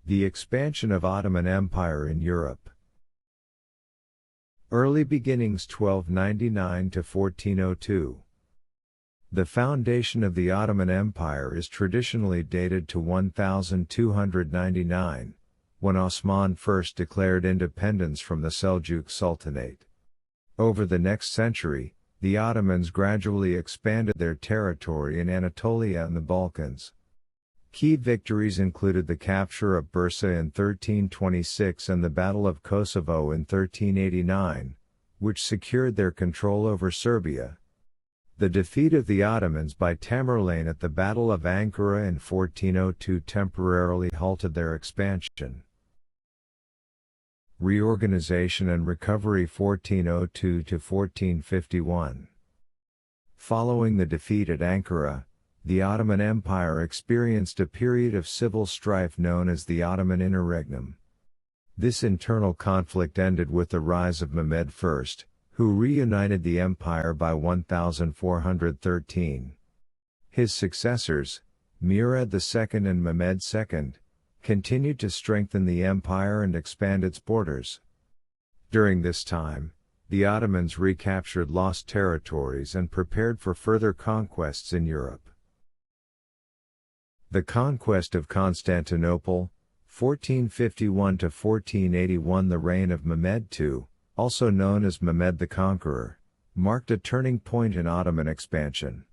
The expansion of Ottoman Empire in Europe. Early beginnings 1299 to 1402. The foundation of the Ottoman Empire is traditionally dated to 1299, when Osman first declared independence from the Seljuk Sultanate. Over the next century, the Ottomans gradually expanded their territory in Anatolia and the Balkans. Key victories included the capture of Bursa in 1326 and the Battle of Kosovo in 1389, which secured their control over Serbia. The defeat of the Ottomans by Tamerlane at the Battle of Ankara in 1402 temporarily halted their expansion. Reorganization and recovery 1402 to 1451. Following the defeat at Ankara, the Ottoman Empire experienced a period of civil strife known as the Ottoman Interregnum. This internal conflict ended with the rise of Mehmed I, who reunited the empire by 1413. His successors, Murad II and Mehmed II, continued to strengthen the empire and expand its borders. During this time, the Ottomans recaptured lost territories and prepared for further conquests in Europe. The conquest of Constantinople, 1451 to 1481. The reign of Mehmed II, also known as Mehmed the Conqueror, marked a turning point in Ottoman expansion.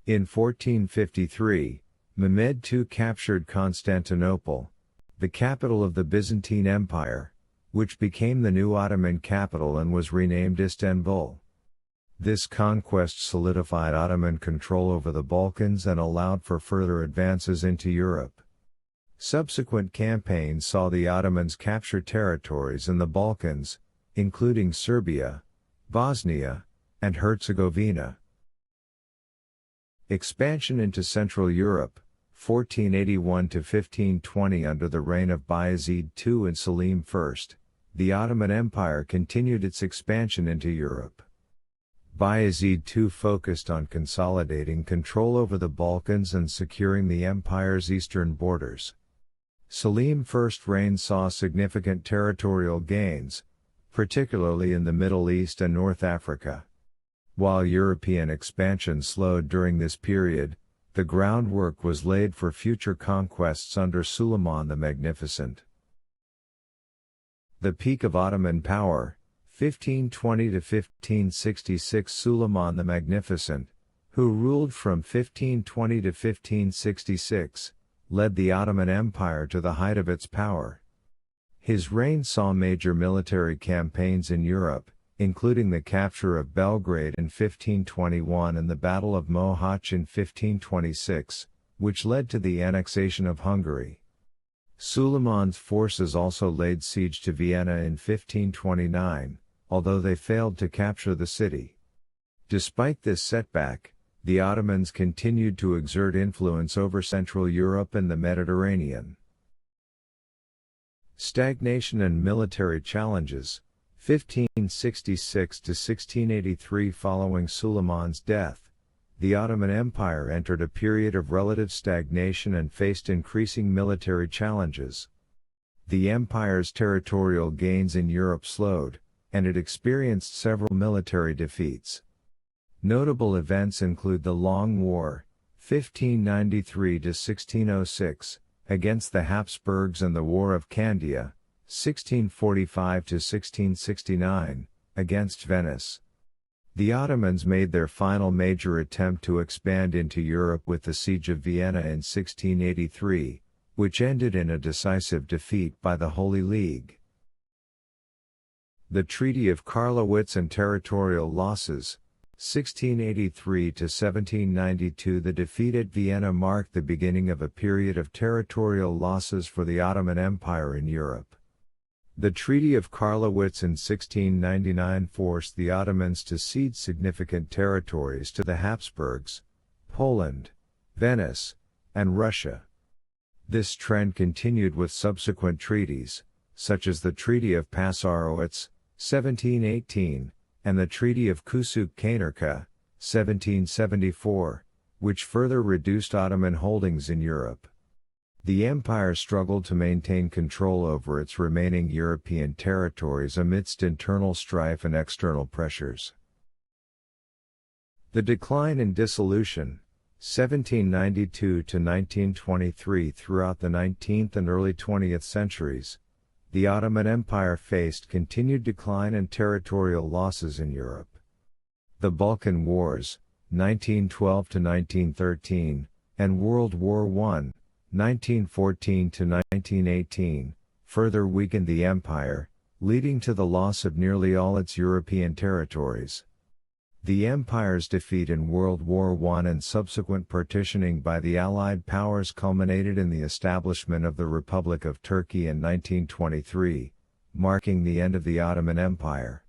In 1453, Mehmed II captured Constantinople, the capital of the Byzantine Empire, which became the new Ottoman capital and was renamed Istanbul. This conquest solidified Ottoman control over the Balkans and allowed for further advances into Europe. Subsequent campaigns saw the Ottomans capture territories in the Balkans, including Serbia, Bosnia, and Herzegovina. Expansion into Central Europe, 1481 to 1520. Under the reign of Bayezid II and Selim I, the Ottoman Empire continued its expansion into Europe. Bayezid II focused on consolidating control over the Balkans and securing the empire's eastern borders. Selim I's reign saw significant territorial gains, particularly in the Middle East and North Africa. While European expansion slowed during this period, the groundwork was laid for future conquests under Suleiman the Magnificent. The peak of Ottoman power, 1520 to 1566. Suleiman the Magnificent, who ruled from 1520 to 1566, led the Ottoman Empire to the height of its power. His reign saw major military campaigns in Europe, including the capture of Belgrade in 1521 and the Battle of Mohacs in 1526, which led to the annexation of Hungary. Suleiman's forces also laid siege to Vienna in 1529, although they failed to capture the city. Despite this setback, the Ottomans continued to exert influence over Central Europe and the Mediterranean. Stagnation and military challenges, 1566 to 1683. Following Suleiman's death, the Ottoman Empire entered a period of relative stagnation and faced increasing military challenges. The empire's territorial gains in Europe slowed, and it experienced several military defeats. Notable events include the Long War, 1593 to 1606, against the Habsburgs and the War of Candia, 1645 to 1669, against Venice. The Ottomans made their final major attempt to expand into Europe with the Siege of Vienna in 1683, which ended in a decisive defeat by the Holy League. The Treaty of Karlowitz and territorial losses, 1683 to 1792. The defeat at Vienna marked the beginning of a period of territorial losses for the Ottoman Empire in Europe. The Treaty of Karlowitz in 1699 forced the Ottomans to cede significant territories to the Habsburgs, Poland, Venice, and Russia. This trend continued with subsequent treaties, such as the Treaty of Passarowitz, 1718, and the Treaty of Kusuk-Kanerka, 1774, which further reduced Ottoman holdings in Europe. The empire struggled to maintain control over its remaining European territories amidst internal strife and external pressures. The decline and dissolution, 1792 to 1923. Throughout the 19th and early 20th centuries, the Ottoman Empire faced continued decline and territorial losses in Europe. The Balkan Wars, 1912 to 1913, and World War I, 1914 to 1918, further weakened the empire, leading to the loss of nearly all its European territories. The empire's defeat in World War I and subsequent partitioning by the Allied powers culminated in the establishment of the Republic of Turkey in 1923, marking the end of the Ottoman Empire.